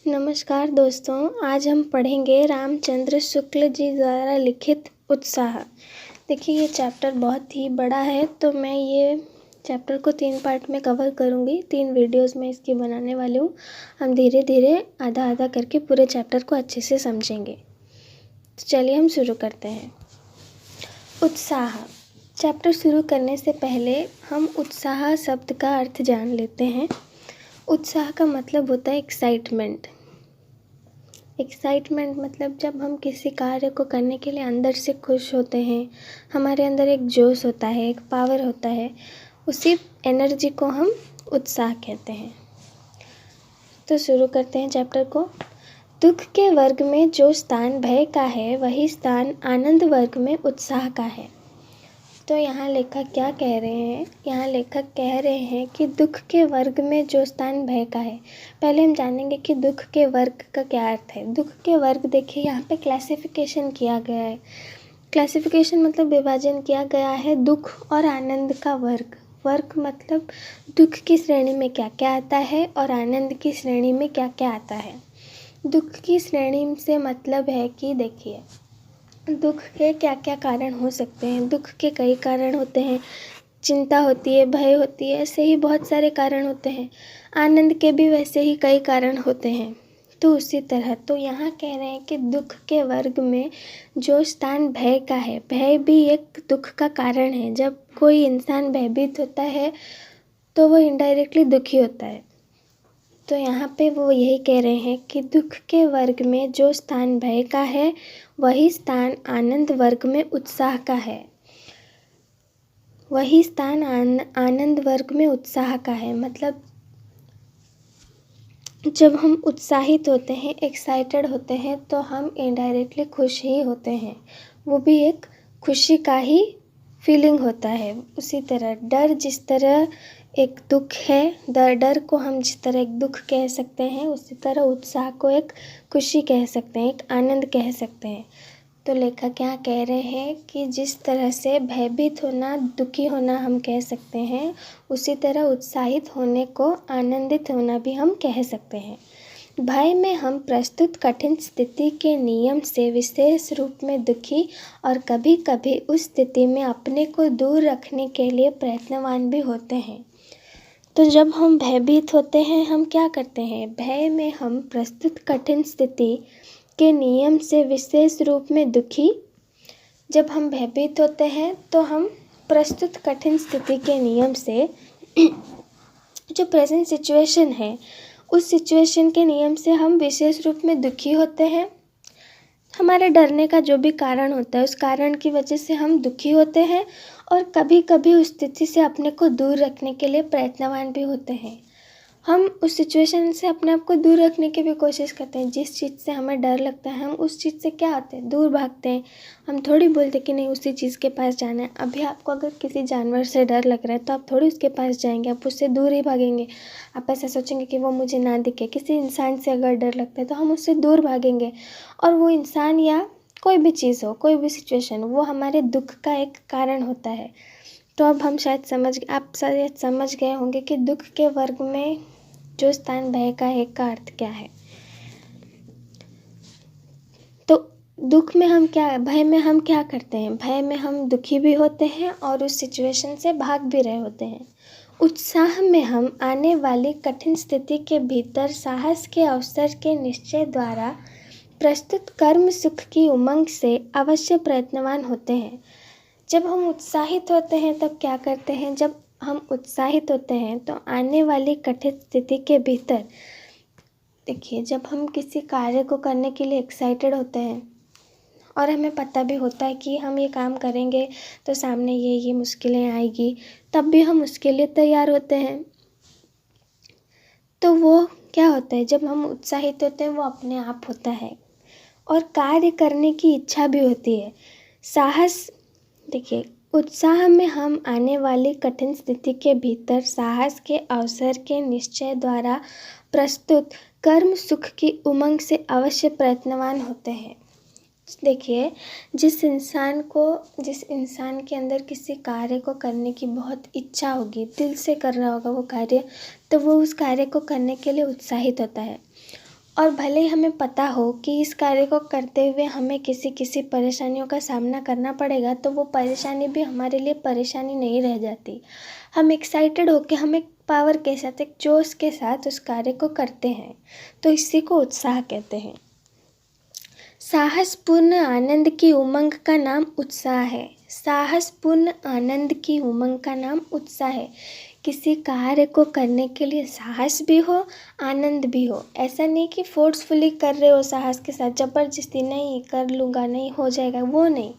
नमस्कार दोस्तों, आज हम पढ़ेंगे रामचंद्र शुक्ल जी द्वारा लिखित उत्साह। देखिए ये चैप्टर बहुत ही बड़ा है, तो मैं ये चैप्टर को 3 पार्ट में कवर करूँगी। 3 वीडियोस में इसकी बनाने वाली हूँ। हम धीरे धीरे आधा आधा करके पूरे चैप्टर को अच्छे से समझेंगे। तो चलिए हम शुरू करते हैं। उत्साह। चैप्टर शुरू करने से पहले हम उत्साह शब्द का अर्थ जान लेते हैं। उत्साह का मतलब होता है एक्साइटमेंट। एक्साइटमेंट मतलब जब हम किसी कार्य को करने के लिए अंदर से खुश होते हैं, हमारे अंदर एक जोश होता है, एक पावर होता है, उसी एनर्जी को हम उत्साह कहते हैं। तो शुरू करते हैं चैप्टर को। दुख के वर्ग में जो स्थान भय का है, वही स्थान आनंद वर्ग में उत्साह का है। तो यहाँ लेखक क्या कह रहे हैं? यहाँ लेखक कह रहे हैं कि दुख के वर्ग में जो स्थान भय का है। पहले हम जानेंगे कि दुख के वर्ग का क्या अर्थ है। दुख के वर्ग देखिए, यहाँ पे क्लासिफिकेशन किया गया है। क्लासिफिकेशन मतलब विभाजन किया गया है दुख और आनंद का वर्ग। वर्ग मतलब दुख की श्रेणी में क्या क्या आता है और आनंद की श्रेणी में क्या क्या आता है। दुख की श्रेणी से मतलब है कि देखिए, दुख के क्या क्या कारण हो सकते हैं। दुख के कई कारण होते हैं, चिंता होती है, भय होती है, ऐसे ही बहुत सारे कारण होते हैं। आनंद के भी वैसे ही कई कारण होते हैं। तो उसी तरह तो यहाँ कह रहे हैं कि दुख के वर्ग में जो स्थान भय का है, भय भी एक दुख का कारण है। जब कोई इंसान भयभीत होता है तो वो इनडायरेक्टली दुखी होता है। तो यहाँ पे वो यही कह रहे हैं कि दुख के वर्ग में जो स्थान भय का है, वही स्थान आनंद वर्ग में उत्साह का है। वही स्थान आनंद वर्ग में उत्साह का है। मतलब जब हम उत्साहित होते हैं, एक्साइटेड होते हैं, तो हम इनडायरेक्टली खुश ही होते हैं। वो भी एक खुशी का ही फीलिंग होता है। उसी तरह डर जिस तरह एक दुख है, डर को हम जिस तरह एक दुख कह सकते हैं, उसी तरह उत्साह को एक खुशी कह सकते हैं, एक आनंद कह सकते हैं। तो लेखक यहाँ कह रहे हैं कि जिस तरह से भयभीत होना, दुखी होना हम कह सकते हैं, उसी तरह उत्साहित होने को आनंदित होना भी हम कह सकते हैं। भय में हम प्रस्तुत कठिन स्थिति के नियम से विशेष रूप में दुखी और कभी कभी उस स्थिति में अपने को दूर रखने के लिए प्रयत्नवान भी होते हैं। तो जब हम भयभीत होते हैं, हम क्या करते हैं? भय में हम प्रस्तुत कठिन स्थिति के नियम से विशेष रूप में दुखी। जब हम भयभीत होते हैं तो हम प्रस्तुत कठिन स्थिति के नियम से जो प्रेजेंट सिचुएशन है, उस सिचुएशन के नियम से हम विशेष रूप में दुखी होते हैं। हमारे डरने का जो भी कारण होता है, उस कारण की वजह से हम दुखी होते हैं और कभी कभी उस स्थिति से अपने को दूर रखने के लिए प्रयत्नवान भी होते हैं। हम उस सिचुएशन से अपने आप को दूर रखने की भी कोशिश करते हैं। जिस चीज़ से हमें डर लगता है, हम उस चीज़ से क्या होते हैं? दूर भागते हैं। हम थोड़ी बोलते कि नहीं उसी चीज़ के पास जाना है। अभी आपको अगर किसी जानवर से डर लग रहा है तो आप थोड़ी उसके पास जाएंगे, आप उससे दूर ही भागेंगे। आप ऐसा सोचेंगे कि वो मुझे ना दिखे। किसी इंसान से अगर डर लगता है तो हम उससे दूर भागेंगे, और वो इंसान या कोई भी चीज़ हो, कोई भी सिचुएशन, वो हमारे दुख का एक कारण होता है। तो अब हम आप शायद समझ गए होंगे कि दुख के वर्ग में जो स्थान भय का है का अर्थ क्या है। तो दुख में हम क्या, भय में हम क्या करते हैं? भय में हम दुखी भी होते हैं और उस सिचुएशन से भाग भी रहे होते हैं। उत्साह में हम आने वाली कठिन स्थिति के भीतर साहस के अवसर के निश्चय द्वारा प्रस्तुत कर्म सुख की उमंग से अवश्य प्रयत्नवान होते हैं। जब हम उत्साहित होते हैं तब क्या करते हैं? जब हम उत्साहित होते हैं तो आने वाली कठिन स्थिति के भीतर, देखिए, जब हम किसी कार्य को करने के लिए एक्साइटेड होते हैं और हमें पता भी होता है कि हम ये काम करेंगे तो सामने ये मुश्किलें आएगी, तब भी हम उसके लिए तैयार होते हैं। तो वो क्या होता है? जब हम उत्साहित होते हैं, वो अपने आप होता है और कार्य करने की इच्छा भी होती है। साहस, देखिए, उत्साह में हम आने वाली कठिन स्थिति के भीतर साहस के अवसर के निश्चय द्वारा प्रस्तुत कर्म सुख की उमंग से अवश्य प्रयत्नवान होते हैं। देखिए, जिस इंसान के अंदर किसी कार्य को करने की बहुत इच्छा होगी, दिल से कर रहा होगा वो कार्य, तो वो उस कार्य को करने के लिए उत्साहित होता है। और भले ही हमें पता हो कि इस कार्य को करते हुए हमें किसी परेशानियों का सामना करना पड़ेगा, तो वो परेशानी भी हमारे लिए परेशानी नहीं रह जाती। हम एक्साइटेड होकर, हम एक पावर के साथ, एक जोश के साथ उस कार्य को करते हैं, तो इसी को उत्साह कहते हैं। साहसपूर्ण आनंद की उमंग का नाम उत्साह है। साहसपूर्ण आनंद की उमंग का नाम उत्साह है। किसी कार्य को करने के लिए साहस भी हो, आनंद भी हो। ऐसा नहीं कि फोर्सफुली कर रहे हो साहस के साथ, ज़बरदस्ती नहीं कर लूँगा, नहीं हो जाएगा, वो नहीं।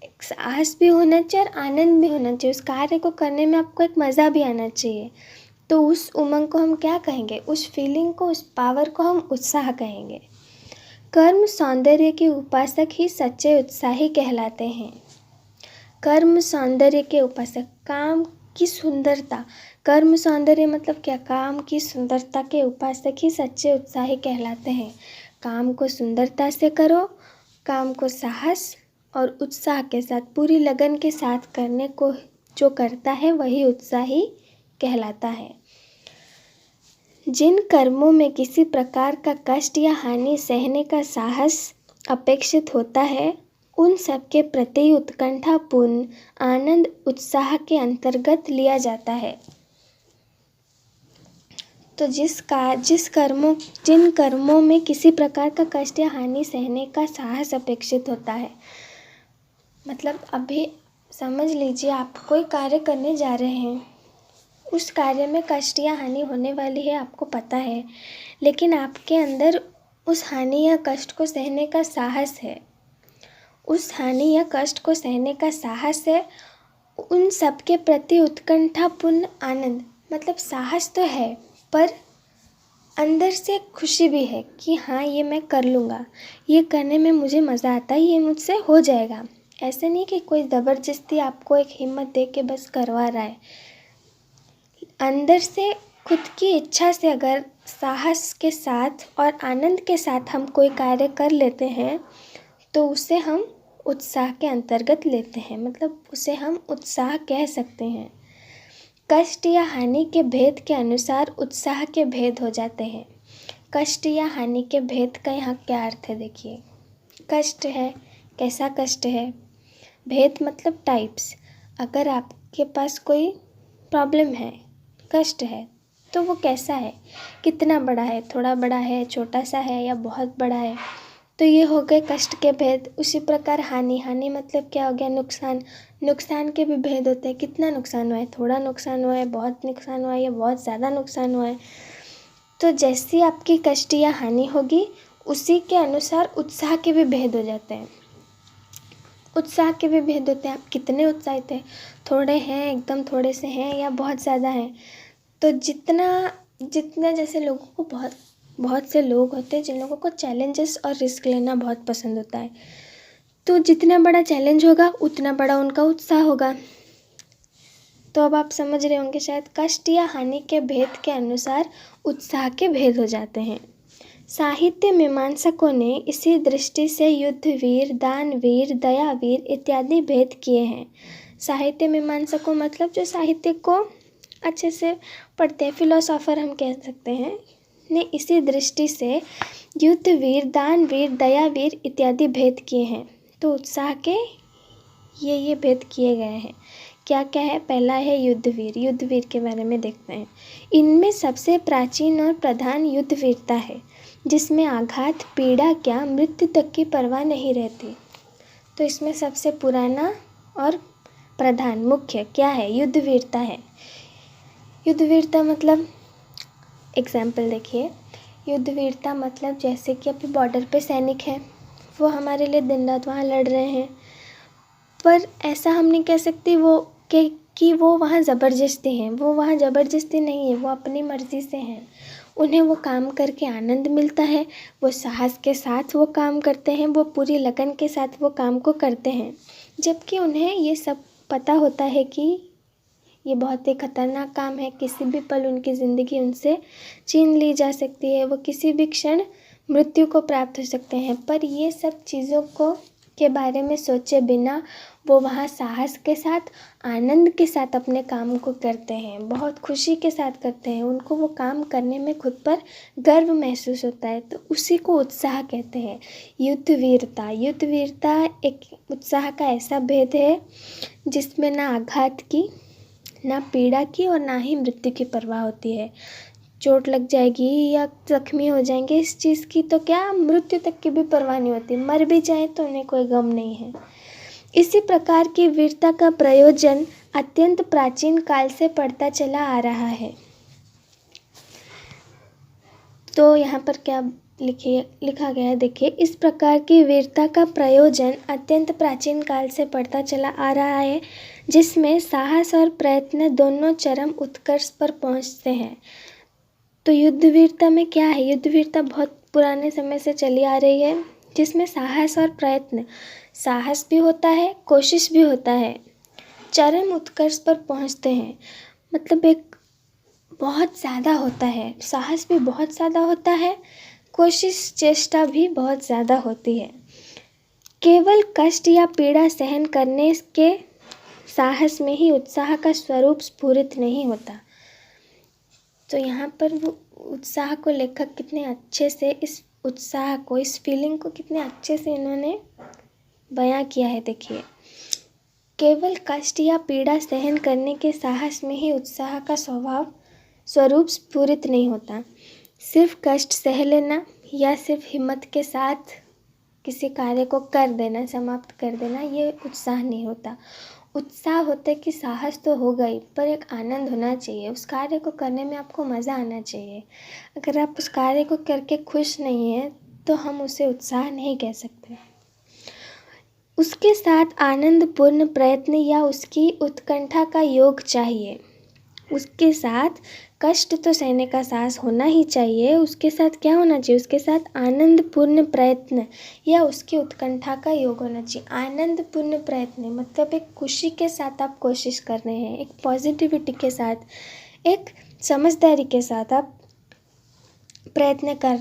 एक साहस भी होना चाहिए और आनंद भी होना चाहिए। उस कार्य को करने में आपको एक मज़ा भी आना चाहिए। तो उस उमंग को हम क्या कहेंगे? उस फीलिंग को, उस पावर को हम उत्साह कहेंगे। कर्म सौंदर्य के उपासक ही सच्चे उत्साही कहलाते हैं। कर्म सौंदर्य के उपासक, काम की सुंदरता, कर्म सौंदर्य मतलब क्या? काम की सुंदरता के उपासक ही सच्चे उत्साही कहलाते हैं। काम को सुंदरता से करो, काम को साहस और उत्साह के साथ, पूरी लगन के साथ करने को जो करता है वही उत्साही कहलाता है। जिन कर्मों में किसी प्रकार का कष्ट या हानि सहने का साहस अपेक्षित होता है, उन सब के प्रति उत्कंठापूर्ण आनंद उत्साह के अंतर्गत लिया जाता है। तो जिन कर्मों में किसी प्रकार का कष्ट या हानि सहने का साहस अपेक्षित होता है, मतलब अभी समझ लीजिए आप कोई कार्य करने जा रहे हैं, उस कार्य में कष्ट या हानि होने वाली है, आपको पता है, लेकिन आपके अंदर उस हानि या कष्ट को सहने का साहस है। उस हानि या कष्ट को सहने का साहस है। उन सब के प्रति उत्कंठापूर्ण आनंद, मतलब साहस तो है पर अंदर से खुशी भी है कि हाँ ये मैं कर लूँगा, ये करने में मुझे मज़ा आता है, ये मुझसे हो जाएगा। ऐसे नहीं कि कोई ज़बरदस्ती आपको एक हिम्मत दे के बस करवा रहा है। अंदर से खुद की इच्छा से अगर साहस के साथ और आनंद के साथ हम कोई कार्य कर लेते हैं, तो उसे हम उत्साह के अंतर्गत लेते हैं, मतलब उसे हम उत्साह कह सकते हैं। कष्ट या हानि के भेद के अनुसार उत्साह के भेद हो जाते हैं। कष्ट या हानि के भेद का यहाँ क्या अर्थ है? देखिए, कष्ट है, कैसा कष्ट है? भेद मतलब टाइप्स। अगर आपके पास कोई प्रॉब्लम है, कष्ट है, तो वो कैसा है? कितना बड़ा है? थोड़ा बड़ा है, छोटा सा है या बहुत बड़ा है? तो ये हो गए कष्ट के भेद। उसी प्रकार हानि मतलब क्या हो गया? नुकसान के भी भेद होते हैं। कितना नुकसान हुआ है? थोड़ा नुकसान हुआ है, बहुत नुकसान हुआ है या बहुत ज़्यादा नुकसान हुआ है? तो जैसी आपकी कष्ट या हानि होगी, उसी के अनुसार उत्साह के भी भेद हो जाते हैं। उत्साह के भी भेद होते हैं। आप कितने उत्साहित हैं? थोड़े हैं, एकदम थोड़े से हैं या बहुत ज़्यादा हैं? तो जितना जैसे लोगों को बहुत से लोग होते हैं जिन लोगों को चैलेंजेस और रिस्क लेना बहुत पसंद होता है। तो जितना बड़ा चैलेंज होगा उतना बड़ा उनका उत्साह होगा। तो अब आप समझ रहे होंगे शायद, कष्ट या हानि के भेद के अनुसार उत्साह के भेद हो जाते हैं। साहित्य मीमांसकों ने इसी दृष्टि से युद्धवीर, दानवीर, दयावीर इत्यादि भेद किए हैं। साहित्य मीमांसकों मतलब जो साहित्य को अच्छे से पढ़ते हैं, फिलोसोफर हम कह सकते हैं, ने इसी दृष्टि से युद्धवीर, दानवीर, दयावीर इत्यादि भेद किए हैं। तो उत्साह के ये भेद किए गए हैं। क्या क्या है? पहला है युद्धवीर। युद्धवीर के बारे में देखते हैं। इनमें सबसे प्राचीन और प्रधान युद्धवीरता है, जिसमें आघात, पीड़ा क्या, मृत्यु तक की परवाह नहीं रहती। तो इसमें सबसे पुराना और प्रधान, मुख्य क्या है? युद्धवीरता है। युद्धवीरता मतलब एग्जाम्पल देखिए, युद्धवीरता मतलब जैसे कि अभी बॉर्डर पे सैनिक हैं, वो हमारे लिए दिन रात वहाँ लड़ रहे हैं, पर ऐसा हम नहीं कह सकते कि वो वहाँ ज़बरदस्ती हैं। वो वहाँ ज़बरदस्ती नहीं है, वो अपनी मर्ज़ी से हैं। उन्हें वो काम करके आनंद मिलता है, वो साहस के साथ वो काम करते हैं, वो पूरी लगन के साथ वो काम को करते हैं। जबकि उन्हें ये सब पता होता है कि ये बहुत ही खतरनाक काम है, किसी भी पल उनकी ज़िंदगी उनसे छीन ली जा सकती है, वो किसी भी क्षण मृत्यु को प्राप्त हो सकते हैं। पर ये सब चीज़ों के बारे में सोचे बिना वो वहाँ साहस के साथ, आनंद के साथ अपने काम को करते हैं, बहुत खुशी के साथ करते हैं। उनको वो काम करने में खुद पर गर्व महसूस होता है, तो उसी को उत्साह कहते हैं। युद्ध वीरता एक उत्साह का ऐसा भेद है जिसमें ना आघात की, ना पीड़ा की और ना ही मृत्यु की परवाह होती है। चोट लग जाएगी या जख्मी हो जाएंगे, इस चीज़ की तो क्या, मृत्यु तक की भी परवाह नहीं होती। मर भी जाए तो उन्हें कोई गम नहीं है। इसी प्रकार की वीरता का प्रयोजन अत्यंत प्राचीन काल से पड़ता चला आ रहा है। तो यहाँ पर क्या लिखा गया है, देखिए। इस प्रकार की वीरता का प्रयोजन अत्यंत प्राचीन काल से पड़ता चला आ रहा है, जिसमें साहस और प्रयत्न दोनों चरम उत्कर्ष पर पहुँचते हैं। तो युद्ध वीरता में क्या है, युद्ध वीरता बहुत पुराने समय से चली आ रही है, जिसमें साहस और प्रयत्न, साहस भी होता है, कोशिश भी होता है, चरम उत्कर्ष पर पहुंचते हैं। मतलब एक बहुत ज़्यादा होता है, साहस भी बहुत ज़्यादा होता है, कोशिश चेष्टा भी बहुत ज़्यादा होती है। केवल कष्ट या पीड़ा सहन करने के साहस में ही उत्साह का स्वरूप स्फुरित नहीं होता। तो यहाँ पर वो उत्साह को लेखक कितने अच्छे से, इस उत्साह को, इस फीलिंग को कितने अच्छे से इन्होंने बयां किया है। देखिए, केवल कष्ट या पीड़ा सहन करने के साहस में ही उत्साह का स्वरूप स्फुरित नहीं होता। सिर्फ कष्ट सह लेना या सिर्फ हिम्मत के साथ किसी कार्य को कर देना, समाप्त कर देना, ये उत्साह नहीं होता। उत्साह होता है कि साहस तो हो गई, पर एक आनंद होना चाहिए, उस कार्य को करने में आपको मज़ा आना चाहिए। अगर आप उस कार्य को करके खुश नहीं हैं तो हम उसे उत्साह नहीं कह सकते। उसके साथ आनंदपूर्ण प्रयत्न या उसकी उत्कंठा का योग चाहिए। उसके साथ कष्ट तो सहने का साहस होना ही चाहिए, उसके साथ क्या होना चाहिए, उसके साथ आनंदपूर्ण प्रयत्न या उसकी उत्कंठा का योग होना चाहिए। आनंदपूर्ण प्रयत्न मतलब एक खुशी के साथ आप कोशिश कर रहे हैं, एक पॉजिटिविटी के साथ, एक समझदारी के साथ आप प्रयत्न कर।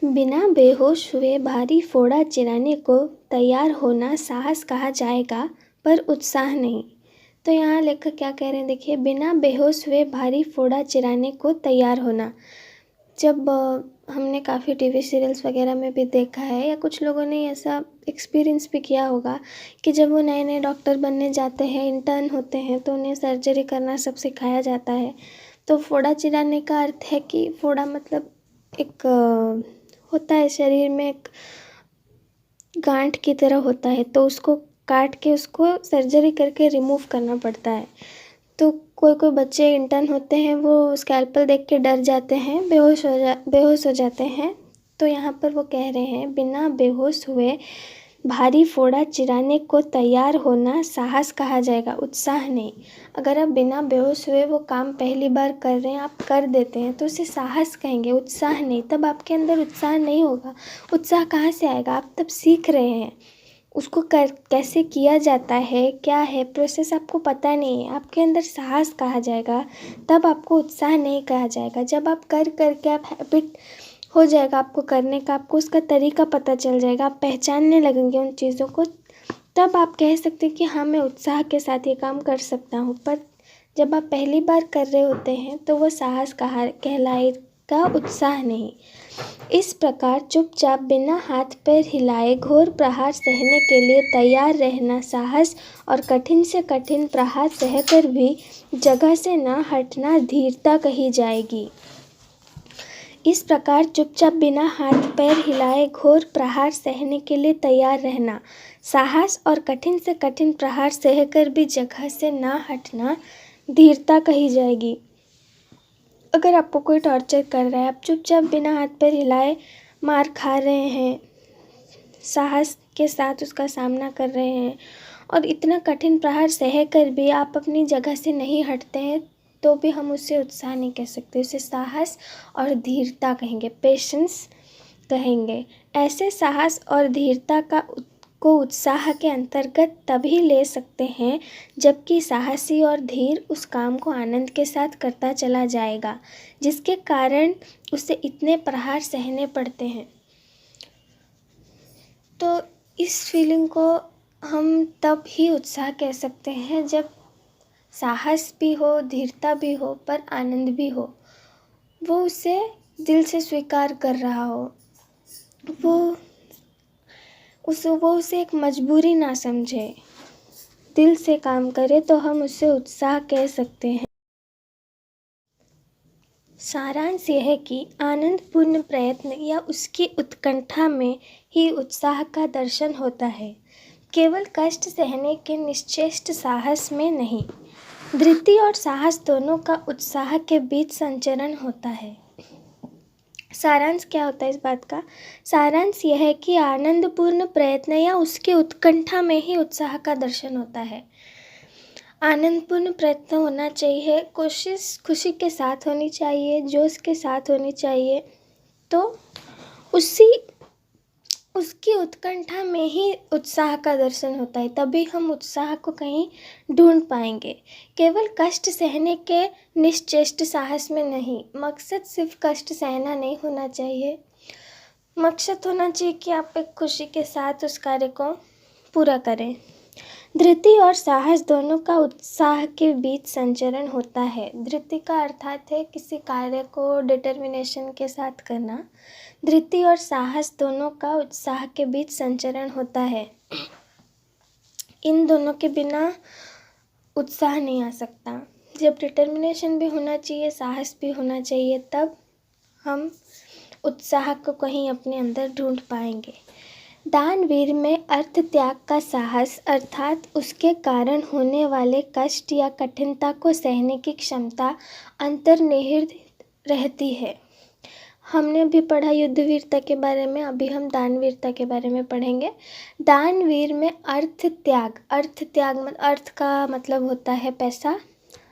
बिना बेहोश हुए भारी फोड़ा चिराने को तैयार होना साहस कहा जाएगा, पर उत्साह नहीं। तो यहाँ लेखक क्या कह रहे हैं, देखिए। बिना बेहोश हुए भारी फोड़ा चिराने को तैयार होना। जब हमने काफ़ी टीवी सीरियल्स वगैरह में भी देखा है, या कुछ लोगों ने ऐसा एक्सपीरियंस भी किया होगा कि जब वो नए नए डॉक्टर बनने जाते हैं, इंटर्न होते हैं, तो उन्हें सर्जरी करना सब सिखाया जाता है। तो फोड़ा चिराने का अर्थ है कि फोड़ा मतलब एक होता है शरीर में, एक गांठ की तरह होता है, तो उसको काट के उसको सर्जरी करके रिमूव करना पड़ता है। तो कोई कोई बच्चे इंटर्न होते हैं, वो स्कैल्पल देख के डर जाते हैं, बेहोश हो जाते हैं। तो यहाँ पर वो कह रहे हैं, बिना बेहोश हुए भारी फोड़ा चिराने को तैयार होना साहस कहा जाएगा, उत्साह नहीं। अगर आप बिना बेहोश हुए वो काम पहली बार कर रहे हैं, आप कर देते हैं, तो उसे साहस कहेंगे, उत्साह नहीं। तब आपके अंदर उत्साह नहीं होगा। उत्साह कहाँ से आएगा, आप तब सीख रहे हैं, उसको कैसे किया जाता है, क्या है प्रोसेस, आपको पता नहीं है, आपके अंदर साहस कहा जाएगा, तब आपको उत्साह नहीं कहा जाएगा। जब आप कर करके आप हैबिट हो जाएगा आपको करने का, आपको उसका तरीका पता चल जाएगा, आप पहचानने लगेंगे उन चीज़ों को, तब आप कह सकते हैं कि हाँ, मैं उत्साह के साथ ये काम कर सकता हूँ। पर जब आप पहली बार कर रहे होते हैं तो वो साहस कहलाएगा, उत्साह नहीं। इस प्रकार चुपचाप बिना हाथ पैर हिलाए घोर प्रहार सहने के लिए तैयार रहना साहस, और कठिन से कठिन प्रहार सहकर भी जगह से न हटना धीरता कही जाएगी। इस प्रकार चुपचाप बिना हाथ पैर हिलाए घोर प्रहार सहने के लिए तैयार रहना साहस, और कठिन से कठिन प्रहार सहकर भी जगह से ना हटना धीरता कही जाएगी। अगर आपको कोई टॉर्चर कर रहा है, आप चुपचाप बिना हाथ पैर हिलाए मार खा रहे हैं, साहस के साथ उसका सामना कर रहे हैं, और इतना कठिन प्रहार सह कर भी आप अपनी जगह से नहीं हटते हैं, तो भी हम उसे उत्साह नहीं कह सकते, उसे साहस और धीरता कहेंगे, पेशेंस कहेंगे। ऐसे साहस और धीरता को उत्साह के अंतर्गत तभी ले सकते हैं जबकि साहसी और धीर उस काम को आनंद के साथ करता चला जाएगा, जिसके कारण उसे इतने प्रहार सहने पड़ते हैं। तो इस फीलिंग को हम तब ही उत्साह कह सकते हैं जब साहस भी हो, धीरता भी हो, पर आनंद भी हो। वो उसे दिल से स्वीकार कर रहा हो, वो उसे एक मजबूरी ना समझे, दिल से काम करे, तो हम उसे उत्साह कह सकते हैं। सारांश यह है कि आनंदपूर्ण प्रयत्न या उसकी उत्कंठा में ही उत्साह का दर्शन होता है, केवल कष्ट सहने के निश्चेष्ट साहस में नहीं। धृति और साहस दोनों का उत्साह के बीच संचरण होता है। सारांश क्या होता है इस बात का? सारांश यह है कि आनंदपूर्ण प्रयत्न या उसकी उत्कंठा में ही उत्साह का दर्शन होता है। आनंदपूर्ण प्रयत्न होना चाहिए, कोशिश खुशी के साथ होनी चाहिए, जोश के साथ होनी चाहिए, तो उसकी उत्कंठा में ही उत्साह का दर्शन होता है। तभी हम उत्साह को कहीं ढूंढ पाएंगे, केवल कष्ट सहने के निश्चेष्ट साहस में नहीं। मकसद सिर्फ कष्ट सहना नहीं होना चाहिए, मकसद होना चाहिए कि आप एक खुशी के साथ उस कार्य को पूरा करें। धृति और साहस दोनों का उत्साह के बीच संचरण होता है। धृति का अर्थात है किसी कार्य को डिटर्मिनेशन के साथ करना। धृति और साहस दोनों का उत्साह के बीच संचरण होता है। इन दोनों के बिना उत्साह नहीं आ सकता। जब डिटर्मिनेशन भी होना चाहिए, साहस भी होना चाहिए, तब हम उत्साह को कहीं अपने अंदर ढूंढ पाएंगे। दानवीर में अर्थ त्याग का साहस अर्थात उसके कारण होने वाले कष्ट या कठिनता को सहने की क्षमता अंतर्निहित रहती है। हमने भी पढ़ा युद्धवीरता के बारे में, अभी हम दानवीरता के बारे में पढ़ेंगे। दानवीर में अर्थ त्याग अर्थ का मतलब होता है पैसा।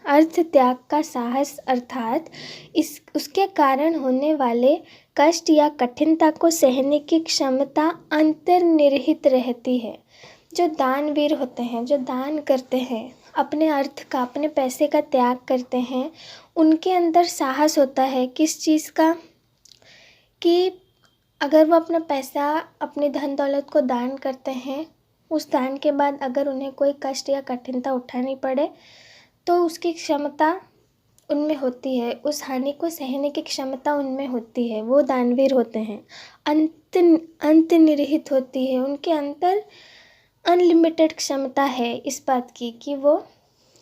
अर्थ त्याग का साहस अर्थात उसके कारण होने वाले कष्ट या कठिनता को सहने की क्षमता अंतर्निहित रहती है। जो दानवीर होते हैं, जो दान करते हैं, अपने अर्थ का, अपने पैसे का त्याग करते हैं, उनके अंदर साहस होता है किस चीज़ का, कि अगर वो अपना पैसा, अपनी धन दौलत को दान करते हैं, उस दान के बाद अगर उन्हें कोई कष्ट या कठिनता उठानी पड़े तो उसकी क्षमता उनमें होती है, उस हानि को सहने की क्षमता उनमें होती है। वो दानवीर होते हैं। अंतर्निहित होती है, उनके अंदर अनलिमिटेड क्षमता है इस बात की कि वो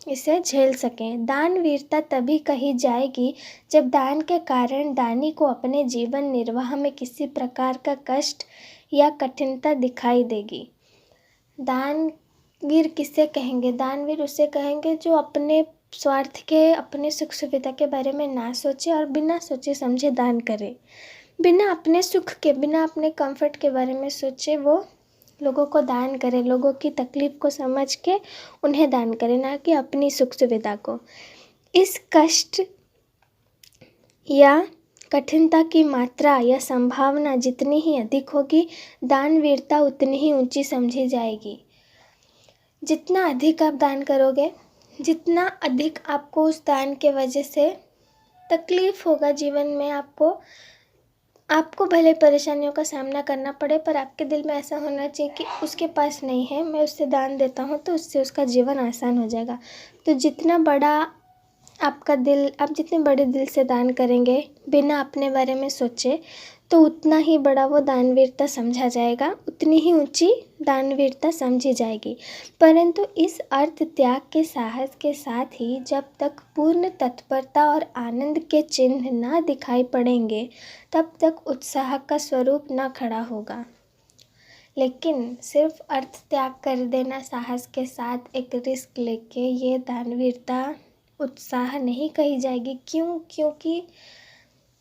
इसे झेल सकें। दानवीरता तभी कही जाएगी जब दान के कारण दानी को अपने जीवन निर्वाह में किसी प्रकार का कष्ट या कठिनता दिखाई देगी। दानवीर किसे कहेंगे? दानवीर उसे कहेंगे जो अपने स्वार्थ के, अपने सुख सुविधा के बारे में ना सोचे और बिना सोचे समझे दान करे। बिना अपने सुख के, बिना अपने कंफर्ट के बारे में सोचे वो लोगों को दान करे, लोगों की तकलीफ को समझ के उन्हें दान करे, ना कि अपनी सुख सुविधा को। इस कष्ट या कठिनता की मात्रा या संभावना जितनी ही अधिक होगी, दानवीरता उतनी ही ऊंची समझी जाएगी। जितना अधिक आप दान करोगे, जितना अधिक आपको उस दान के वजह से तकलीफ़ होगा जीवन में, आपको भले परेशानियों का सामना करना पड़े, पर आपके दिल में ऐसा होना चाहिए कि उसके पास नहीं है, मैं उससे दान देता हूँ तो उससे उसका जीवन आसान हो जाएगा। तो जितना बड़ा आपका दिल, आप जितने बड़े दिल से दान करेंगे बिना अपने बारे में सोचे, तो उतना ही बड़ा वो दानवीरता समझा जाएगा, उतनी ही ऊंची दानवीरता समझी जाएगी। परंतु इस अर्थ त्याग के साहस के साथ ही जब तक पूर्ण तत्परता और आनंद के चिन्ह ना दिखाई पड़ेंगे, तब तक उत्साह का स्वरूप ना खड़ा होगा। लेकिन सिर्फ अर्थ त्याग कर देना साहस के साथ एक रिस्क लेके, ये दानवीरता उत्साह नहीं कही जाएगी। क्योंकि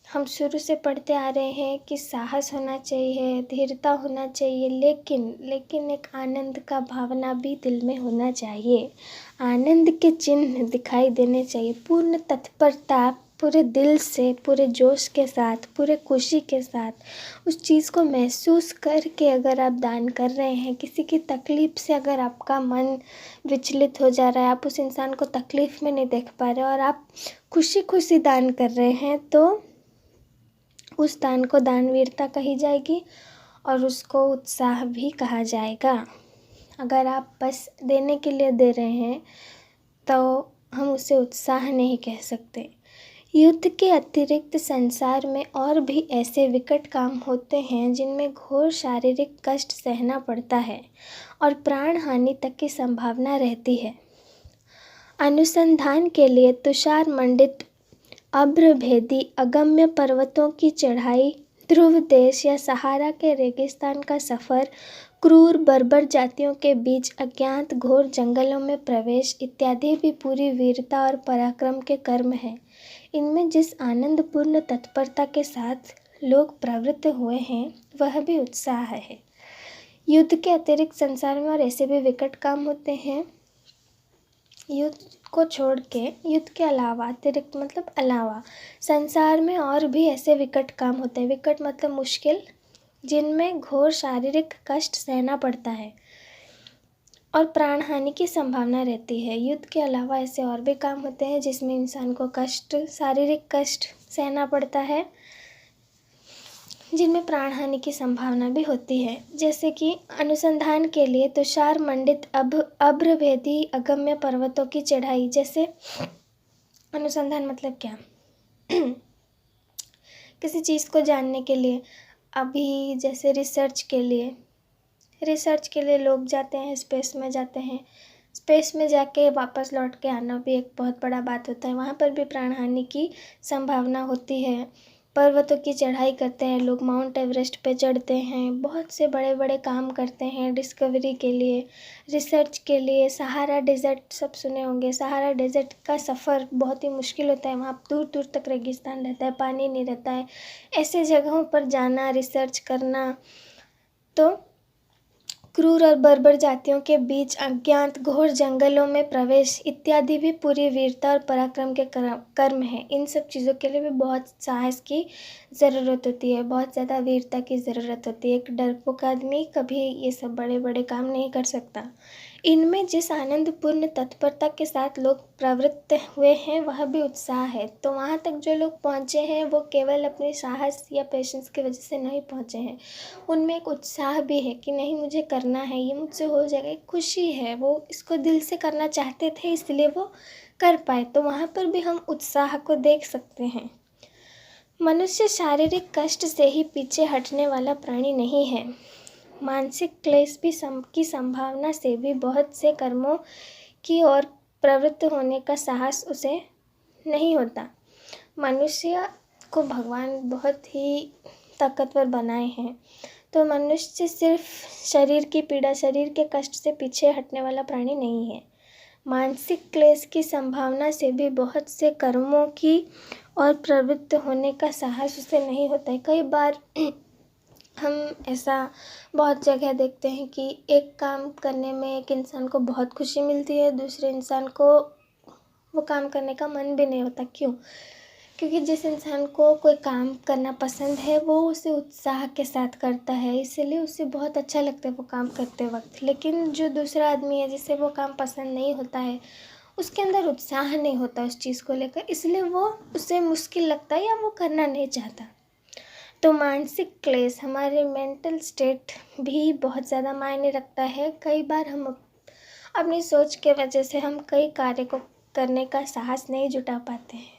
हम शुरू से पढ़ते आ रहे हैं कि साहस होना चाहिए, धीरता होना चाहिए, लेकिन एक आनंद का भावना भी दिल में होना चाहिए। आनंद के चिन्ह दिखाई देने चाहिए। पूर्ण तत्परता, पूरे दिल से, पूरे जोश के साथ, पूरे खुशी के साथ उस चीज़ को महसूस करके अगर आप दान कर रहे हैं, किसी की तकलीफ़ से अगर आपका मन विचलित हो जा रहा है, आप उस इंसान को तकलीफ़ में नहीं देख पा रहे और आप खुशी खुशी दान कर रहे हैं, तो उस दान को दानवीरता कही जाएगी और उसको उत्साह भी कहा जाएगा। अगर आप बस देने के लिए दे रहे हैं तो हम उसे उत्साह नहीं कह सकते। युद्ध के अतिरिक्त संसार में और भी ऐसे विकट काम होते हैं जिनमें घोर शारीरिक कष्ट सहना पड़ता है और प्राण हानि तक की संभावना रहती है। अनुसंधान के लिए तुषार मंडित अभ्रभेदी अगम्य पर्वतों की चढ़ाई, ध्रुव देश या सहारा के रेगिस्तान का सफ़र, क्रूर बर्बर जातियों के बीच अज्ञात घोर जंगलों में प्रवेश इत्यादि भी पूरी वीरता और पराक्रम के कर्म हैं। इनमें जिस आनंदपूर्ण तत्परता के साथ लोग प्रवृत्त हुए हैं वह भी उत्साह है। युद्ध के अतिरिक्त संसार में और ऐसे भी विकट काम होते हैं। युद्ध को छोड़ के, युद्ध के अलावा, अतिरिक्त मतलब अलावा, संसार में और भी ऐसे विकट काम होते हैं। विकट मतलब मुश्किल, जिनमें घोर शारीरिक कष्ट सहना पड़ता है और प्राण हानि की संभावना रहती है। युद्ध के अलावा ऐसे और भी काम होते हैं जिसमें इंसान को शारीरिक कष्ट सहना पड़ता है, जिनमें प्राण हानि की संभावना भी होती है। जैसे कि अनुसंधान के लिए तुषार मंडित अभ्रभेदी अगम्य पर्वतों की चढ़ाई। जैसे अनुसंधान मतलब क्या? किसी चीज़ को जानने के लिए, अभी जैसे रिसर्च के लिए लोग जाते हैं, स्पेस में जाते हैं। स्पेस में जाके वापस लौट के आना भी एक बहुत बड़ा बात होता है। वहाँ पर भी प्राण हानि की संभावना होती है। पर्वतों की चढ़ाई करते हैं लोग, माउंट एवरेस्ट पे चढ़ते हैं, बहुत से बड़े बड़े काम करते हैं डिस्कवरी के लिए, रिसर्च के लिए। सहारा डेजर्ट सब सुने होंगे। सहारा डेजर्ट का सफ़र बहुत ही मुश्किल होता है। वहाँ दूर दूर तक रेगिस्तान रहता है, पानी नहीं रहता है। ऐसे जगहों पर जाना, रिसर्च करना, तो क्रूर और बर्बर जातियों के बीच अज्ञात घोर जंगलों में प्रवेश इत्यादि भी पूरी वीरता और पराक्रम के कर्म हैं। इन सब चीज़ों के लिए भी बहुत साहस की ज़रूरत होती है, बहुत ज़्यादा वीरता की ज़रूरत होती है। एक डरपोक आदमी कभी ये सब बड़े बड़े काम नहीं कर सकता। इनमें जिस आनंदपूर्ण तत्परता के साथ लोग प्रवृत्त हुए हैं वह भी उत्साह है। तो वहाँ तक जो लोग पहुँचे हैं वो केवल अपने साहस या पेशेंस की वजह से नहीं पहुँचे हैं। उनमें एक उत्साह भी है कि नहीं, मुझे करना है, ये मुझसे हो जाएगा। एक खुशी है, वो इसको दिल से करना चाहते थे इसलिए वो कर पाए। तो वहाँ पर भी हम उत्साह को देख सकते हैं। मनुष्य शारीरिक कष्ट से ही पीछे हटने वाला प्राणी नहीं है। मानसिक क्लेश भी की संभावना से भी बहुत से कर्मों की ओर प्रवृत्त होने का साहस उसे नहीं होता। मनुष्य को भगवान बहुत ही ताकतवर बनाए हैं, तो मनुष्य सिर्फ शरीर की पीड़ा, शरीर के कष्ट से पीछे हटने वाला प्राणी नहीं है। मानसिक क्लेश की संभावना से भी बहुत से कर्मों की और प्रवृत्त होने का साहस उसे नहीं होता है। कई बार हम ऐसा बहुत जगह देखते हैं कि एक काम करने में एक इंसान को बहुत खुशी मिलती है, दूसरे इंसान को वो काम करने का मन भी नहीं होता। क्यों? क्योंकि जिस इंसान को कोई काम करना पसंद है वो उसे उत्साह के साथ करता है, इसलिए उसे बहुत अच्छा लगता है वो काम करते वक्त। लेकिन जो दूसरा आदमी है जिसे वो काम पसंद नहीं होता है, उसके अंदर उत्साह नहीं होता उस चीज़ को लेकर, इसलिए वो उसे मुश्किल लगता है या वो करना नहीं चाहता। तो मानसिक क्लेश, हमारे मेंटल स्टेट भी बहुत ज़्यादा मायने रखता है। कई बार हम अपनी सोच के वजह से हम कई कार्य को करने का साहस नहीं जुटा पाते हैं।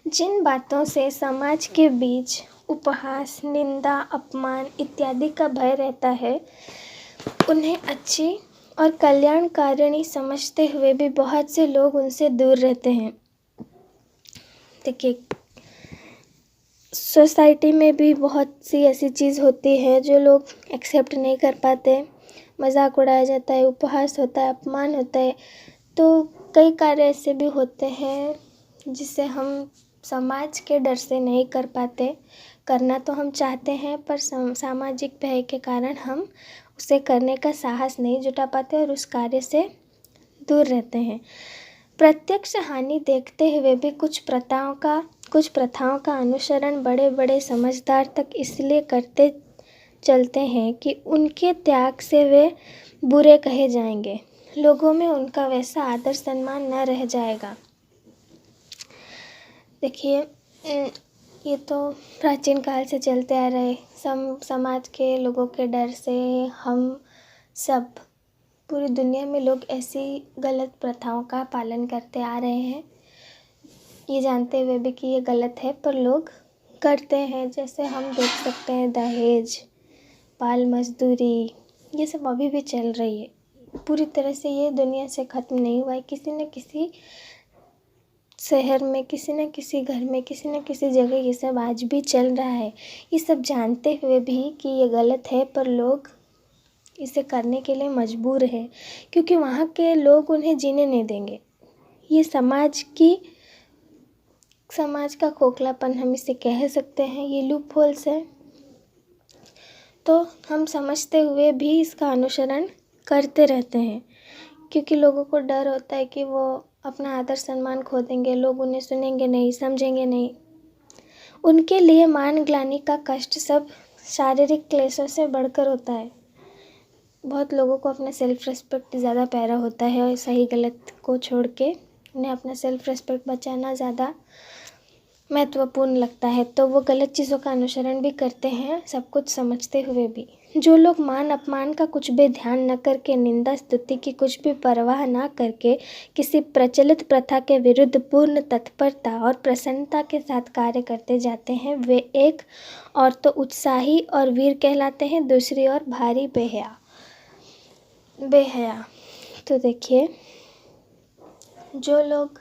जिन बातों से समाज के बीच उपहास, निंदा, अपमान इत्यादि का भय रहता है, उन्हें अच्छी और कल्याणकारिणी समझते हुए भी बहुत से लोग उनसे दूर रहते हैं। देखिए, सोसाइटी में भी बहुत सी ऐसी चीज़ होती है जो लोग एक्सेप्ट नहीं कर पाते। मजाक उड़ाया जाता है, उपहास होता है, अपमान होता है। तो कई कार्य ऐसे भी होते हैं जिसे हम समाज के डर से नहीं कर पाते। करना तो हम चाहते हैं पर सामाजिक भय के कारण हम उसे करने का साहस नहीं जुटा पाते और उस कार्य से दूर रहते हैं। प्रत्यक्ष हानि देखते हुए भी कुछ प्रथाओं का अनुसरण बड़े बड़े समझदार तक इसलिए करते चलते हैं कि उनके त्याग से वे बुरे कहे जाएंगे, लोगों में उनका वैसा आदर सम्मान न रह जाएगा। देखिए, ये तो प्राचीन काल से चलते आ रहे समाज के लोगों के डर से हम सब पूरी दुनिया में लोग ऐसी गलत प्रथाओं का पालन करते आ रहे हैं, ये जानते हुए भी कि ये गलत है, पर लोग करते हैं। जैसे हम देख सकते हैं दहेज, बाल मजदूरी, ये सब अभी भी चल रही है। पूरी तरह से ये दुनिया से ख़त्म नहीं हुआ है। किसी न किसी शहर में, किसी न किसी घर में, किसी न किसी जगह ये सब आज भी चल रहा है। ये सब जानते हुए भी कि ये गलत है, पर लोग इसे करने के लिए मजबूर है, क्योंकि वहाँ के लोग उन्हें जीने नहीं देंगे। ये समाज का खोखलापन हम इसे कह सकते हैं। ये लूप होल्स है, तो हम समझते हुए भी इसका अनुसरण करते रहते हैं, क्योंकि लोगों को डर होता है कि वो अपना आदर सम्मान खो देंगे, लोग उन्हें सुनेंगे नहीं, समझेंगे नहीं। उनके लिए मान ग्लानि का कष्ट सब शारीरिक क्लेशों से बढ़कर होता है। बहुत लोगों को अपना सेल्फ रेस्पेक्ट ज़्यादा प्यारा होता है, और सही गलत को छोड़ के उन्हें अपना सेल्फ रेस्पेक्ट बचाना ज़्यादा महत्वपूर्ण लगता है, तो वो गलत चीज़ों का अनुसरण भी करते हैं, सब कुछ समझते हुए भी। जो लोग मान अपमान का कुछ भी ध्यान न करके, निंदा स्तुति की कुछ भी परवाह ना करके किसी प्रचलित प्रथा के विरुद्ध पूर्ण तत्परता और प्रसन्नता के साथ कार्य करते जाते हैं, वे एक और तो उत्साही और वीर कहलाते हैं, दूसरी ओर भारी बेहया। तो देखिए, जो लोग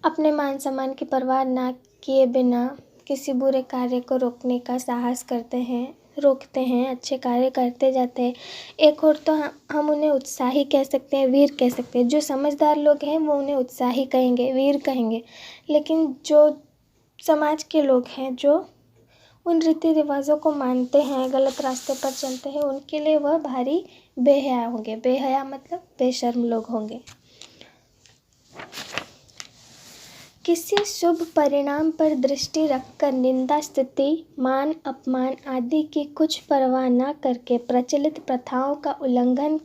अपने मान सम्मान की परवाह ना किए बिना किसी बुरे कार्य को रोकने का साहस करते हैं, रोकते हैं, अच्छे कार्य करते जाते हैं, एक और तो हम उन्हें उत्साही कह सकते हैं, वीर कह सकते हैं। जो समझदार लोग हैं वो उन्हें उत्साही कहेंगे, वीर कहेंगे, लेकिन जो समाज के लोग हैं, जो उन रीति रिवाजों को मानते हैं, गलत रास्ते पर चलते हैं, उनके लिए वह भारी बेहया होंगे। बेहया मतलब बेशर्म लोग होंगे। किसी शुभ परिणाम पर दृष्टि रखकर निंदा स्तुति, मान अपमान आदि की कुछ परवाह न करके प्रचलित प्रथाओं का उल्लंघन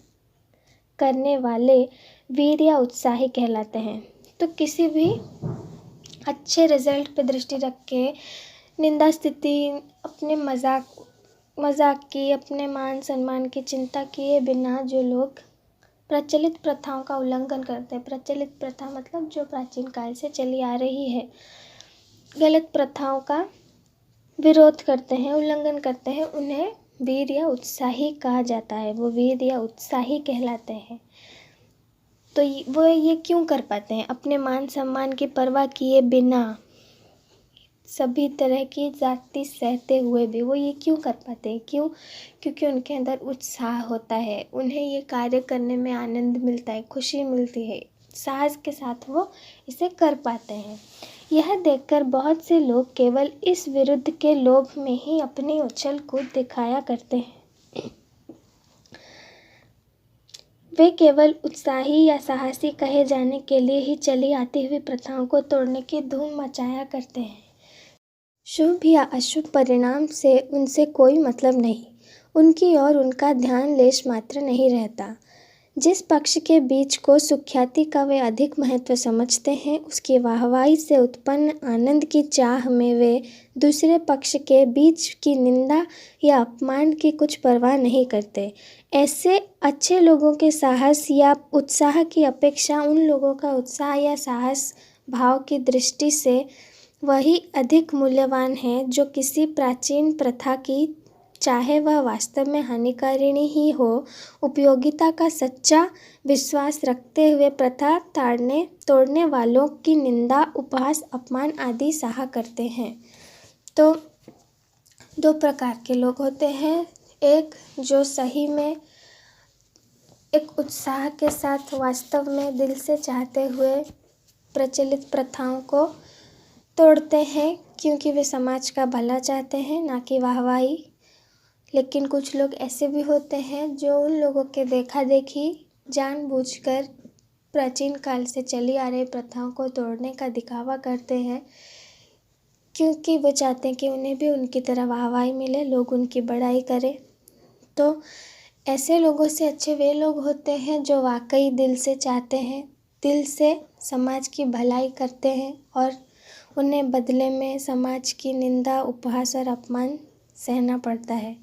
करने वाले वीर या उत्साही कहलाते हैं। तो किसी भी अच्छे रिजल्ट पर दृष्टि रख के निंदा स्तुति, अपने मजाक की, अपने मान सम्मान की चिंता किए बिना जो लोग प्रचलित प्रथाओं का उल्लंघन करते हैं, प्रचलित प्रथा मतलब जो प्राचीन काल से चली आ रही है, गलत प्रथाओं का विरोध करते हैं, उल्लंघन करते हैं, उन्हें वीर या उत्साही कहा जाता है। वो वीर या उत्साही कहलाते हैं। तो वो ये क्यों कर पाते हैं? अपने मान सम्मान की परवाह किए बिना, सभी तरह की जाति सहते हुए भी वो ये क्यों कर पाते हैं? क्यों? क्योंकि उनके अंदर उत्साह होता है, उन्हें ये कार्य करने में आनंद मिलता है, खुशी मिलती है, साहस के साथ वो इसे कर पाते हैं। यह देखकर बहुत से लोग केवल इस विरुद्ध के लोभ में ही अपनी उछल कूद दिखाया करते हैं। वे केवल उत्साही या साहसी कहे जाने के लिए ही चली आती हुई प्रथाओं को तोड़ने की धूम मचाया करते हैं। शुभ या अशुभ परिणाम से उनसे कोई मतलब नहीं, उनकी ओर उनका ध्यान लेश मात्र नहीं रहता। जिस पक्ष के बीच को सुख्याति का वे अधिक महत्व समझते हैं, उसकी वाहवाही से उत्पन्न आनंद की चाह में वे दूसरे पक्ष के बीच की निंदा या अपमान की कुछ परवाह नहीं करते। ऐसे अच्छे लोगों के साहस या उत्साह की अपेक्षा उन लोगों का उत्साह या साहस भाव की दृष्टि से वही अधिक मूल्यवान है जो किसी प्राचीन प्रथा की, चाहे वह वास्तव में हानिकारिणी ही हो, उपयोगिता का सच्चा विश्वास रखते हुए प्रथा तोड़ने वालों की निंदा, उपहास, अपमान आदि सहा करते हैं। तो दो प्रकार के लोग होते हैं। एक जो सही में एक उत्साह के साथ वास्तव में दिल से चाहते हुए प्रचलित प्रथाओं को तोड़ते हैं, क्योंकि वे समाज का भला चाहते हैं, ना कि वाहवाही। लेकिन कुछ लोग ऐसे भी होते हैं जो उन लोगों के देखा देखी जानबूझकर प्राचीन काल से चली आ रही प्रथाओं को तोड़ने का दिखावा करते हैं, क्योंकि वो चाहते हैं कि उन्हें भी उनकी तरह वाहवाही मिले, लोग उनकी बड़ाई करें। तो ऐसे लोगों से अच्छे वे लोग होते हैं जो वाकई दिल से चाहते हैं, दिल से समाज की भलाई करते हैं, और उन्हें बदले में समाज की निंदा, उपहास और अपमान सहना पड़ता है।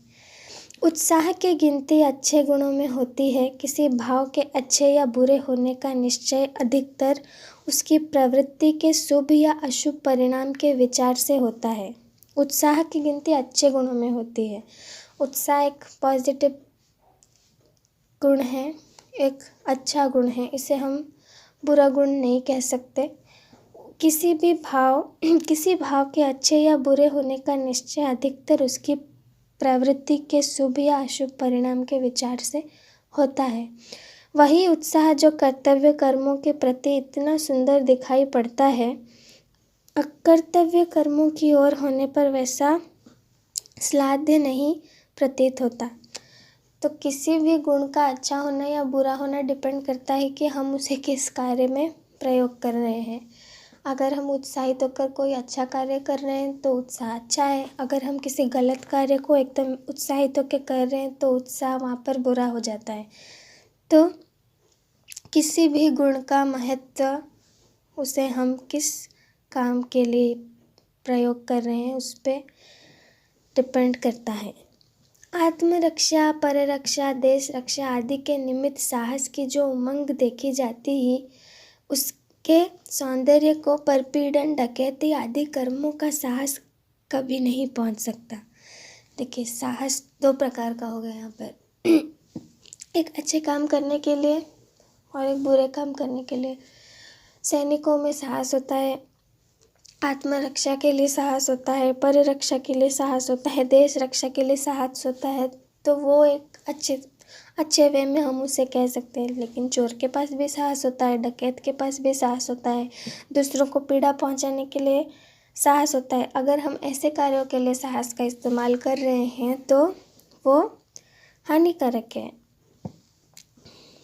उत्साह की गिनती अच्छे गुणों में होती है। किसी भाव के अच्छे या बुरे होने का निश्चय अधिकतर उसकी प्रवृत्ति के शुभ या अशुभ परिणाम के विचार से होता है। उत्साह की गिनती अच्छे गुणों में होती है। उत्साह एक पॉजिटिव गुण है, एक अच्छा गुण है, इसे हम बुरा गुण नहीं कह सकते। किसी भाव के अच्छे या बुरे होने का निश्चय अधिकतर उसकी प्रवृत्ति के शुभ या अशुभ परिणाम के विचार से होता है। वही उत्साह जो कर्तव्य कर्मों के प्रति इतना सुंदर दिखाई पड़ता है, अकर्तव्य कर्मों की ओर होने पर वैसा श्लाघ्य नहीं प्रतीत होता। तो किसी भी गुण का अच्छा होना या बुरा होना डिपेंड करता है कि हम उसे किस कार्य में प्रयोग कर रहे हैं। अगर हम उत्साहित होकर कोई अच्छा कार्य कर रहे हैं तो उत्साह अच्छा है। अगर हम किसी गलत कार्य को एकदम उत्साहित होकर कर रहे हैं तो उत्साह वहाँ पर बुरा हो जाता है। तो किसी भी गुण का महत्व उसे हम किस काम के लिए प्रयोग कर रहे हैं उस पर डिपेंड करता है। आत्मरक्षा, पररक्षा, देश रक्षा आदि के निमित्त साहस की जो उमंग देखी जाती है, उसके सौंदर्य को परपीड़न, डकैती आदि कर्मों का साहस कभी नहीं पहुंच सकता। देखिए, साहस दो प्रकार का हो गया यहाँ पर। एक अच्छे काम करने के लिए और एक बुरे काम करने के लिए। सैनिकों में साहस होता है, आत्मरक्षा के लिए साहस होता है, परिरक्षा के लिए साहस होता है, देश रक्षा के लिए साहस होता है। तो वो एक अच्छे वे में हम उसे कह सकते हैं। लेकिन चोर के पास भी साहस होता है, डकैत के पास भी साहस होता है, दूसरों को पीड़ा पहुंचाने के लिए साहस होता है। अगर हम ऐसे कार्यों के लिए साहस का इस्तेमाल कर रहे हैं तो वो हानिकारक है,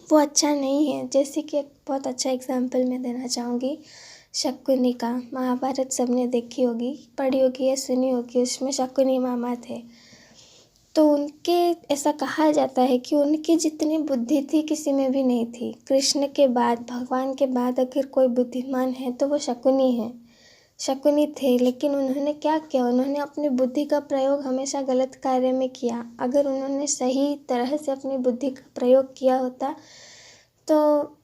वो अच्छा नहीं है। जैसे कि एक बहुत अच्छा एग्जाम्पल मैं देना चाहूँगी, शकुनी का। महाभारत सबने देखी होगी, पढ़ी होगी या सुनी होगी। उसमें शकुनी मामा थे, तो उनके ऐसा कहा जाता है कि उनकी जितनी बुद्धि थी किसी में भी नहीं थी। कृष्ण के बाद, भगवान के बाद अगर कोई बुद्धिमान है तो वो शकुनी है, शकुनी थे। लेकिन उन्होंने क्या किया, उन्होंने अपनी बुद्धि का प्रयोग हमेशा गलत कार्य में किया। अगर उन्होंने सही तरह से अपनी बुद्धि का प्रयोग किया होता तो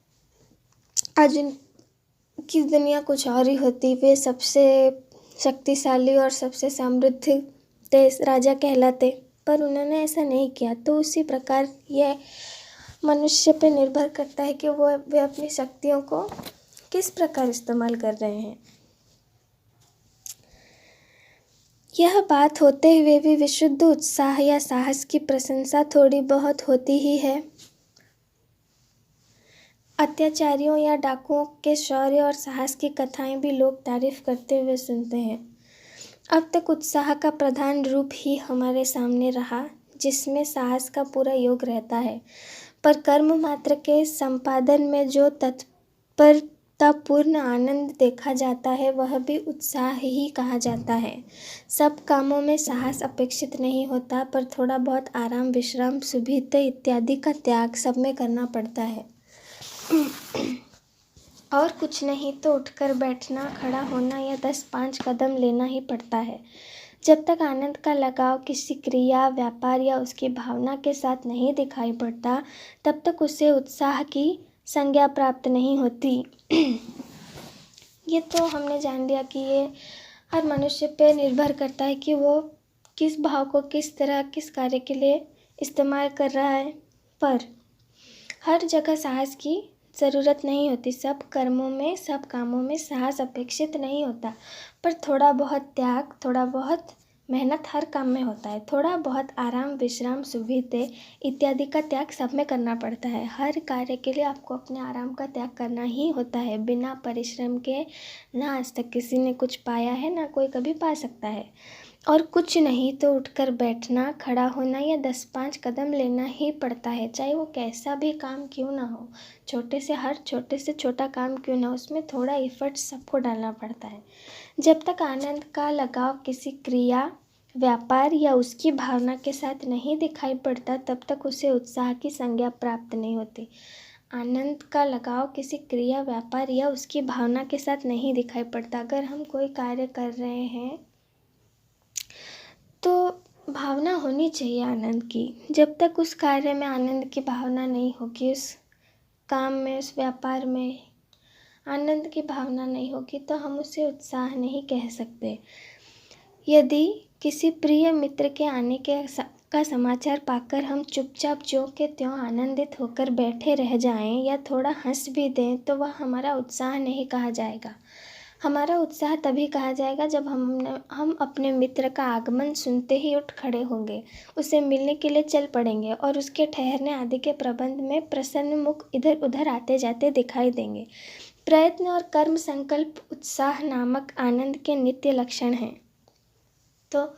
आज की दुनिया कुछ और ही होती। वे सबसे शक्तिशाली और सबसे समृद्ध देश राजा कहलाते, पर उन्होंने ऐसा नहीं किया। तो उसी प्रकार यह मनुष्य पे निर्भर करता है कि वे अपनी शक्तियों को किस प्रकार इस्तेमाल कर रहे हैं। यह बात होते हुए भी विशुद्ध उत्साह या साहस की प्रशंसा थोड़ी बहुत होती ही है। अत्याचारियों या डाकुओं के शौर्य और साहस की कथाएं भी लोग तारीफ करते हुए सुनते हैं। अब तक उत्साह का प्रधान रूप ही हमारे सामने रहा, जिसमें साहस का पूरा योग रहता है। पर कर्म मात्र के संपादन में जो तत्परतापूर्ण आनंद देखा जाता है वह भी उत्साह ही कहा जाता है। सब कामों में साहस अपेक्षित नहीं होता, पर थोड़ा बहुत आराम, विश्राम, सुविधा इत्यादि का त्याग सब में करना पड़ता है। और कुछ नहीं तो उठकर बैठना, खड़ा होना या 10-5 कदम लेना ही पड़ता है। जब तक आनंद का लगाव किसी क्रिया, व्यापार या उसकी भावना के साथ नहीं दिखाई पड़ता, तब तक उसे उत्साह की संज्ञा प्राप्त नहीं होती। ये तो हमने जान लिया कि ये हर मनुष्य पे निर्भर करता है कि वो किस भाव को किस तरह, किस कार्य के लिए इस्तेमाल कर रहा है। पर हर जगह साहस की ज़रूरत नहीं होती। सब कर्मों में, सब कामों में साहस अपेक्षित नहीं होता, पर थोड़ा बहुत त्याग, थोड़ा बहुत मेहनत हर काम में होता है। थोड़ा बहुत आराम, विश्राम, सुविधा इत्यादि का त्याग सब में करना पड़ता है। हर कार्य के लिए आपको अपने आराम का त्याग करना ही होता है। बिना परिश्रम के ना आज तक किसी ने कुछ पाया है, ना कोई कभी पा सकता है। और कुछ नहीं तो उठकर बैठना, खड़ा होना या 10-5 कदम लेना ही पड़ता है, चाहे वो कैसा भी काम क्यों ना हो। हर छोटे से छोटा काम क्यों ना हो, उसमें थोड़ा एफर्ट सबको डालना पड़ता है। जब तक आनंद का लगाव किसी क्रिया, व्यापार या उसकी भावना के साथ नहीं दिखाई पड़ता, तब तक उसे उत्साह की संज्ञा प्राप्त नहीं होती। आनंद का लगाव किसी क्रिया, व्यापार या उसकी भावना के साथ नहीं दिखाई पड़ता। अगर हम कोई कार्य कर रहे हैं तो भावना होनी चाहिए आनंद की। जब तक उस कार्य में आनंद की भावना नहीं होगी, उस काम में, उस व्यापार में आनंद की भावना नहीं होगी, तो हम उसे उत्साह नहीं कह सकते। यदि किसी प्रिय मित्र के आने का समाचार पाकर हम चुपचाप ज्यों के त्यों आनंदित होकर बैठे रह जाएं या थोड़ा हंस भी दें, तो वह हमारा उत्साह नहीं कहा जाएगा। हमारा उत्साह तभी कहा जाएगा जब हम अपने मित्र का आगमन सुनते ही उठ खड़े होंगे, उसे मिलने के लिए चल पड़ेंगे और उसके ठहरने आदि के प्रबंध में प्रसन्न मुख इधर उधर आते जाते दिखाई देंगे। प्रयत्न और कर्म संकल्प उत्साह नामक आनंद के नित्य लक्षण हैं। तो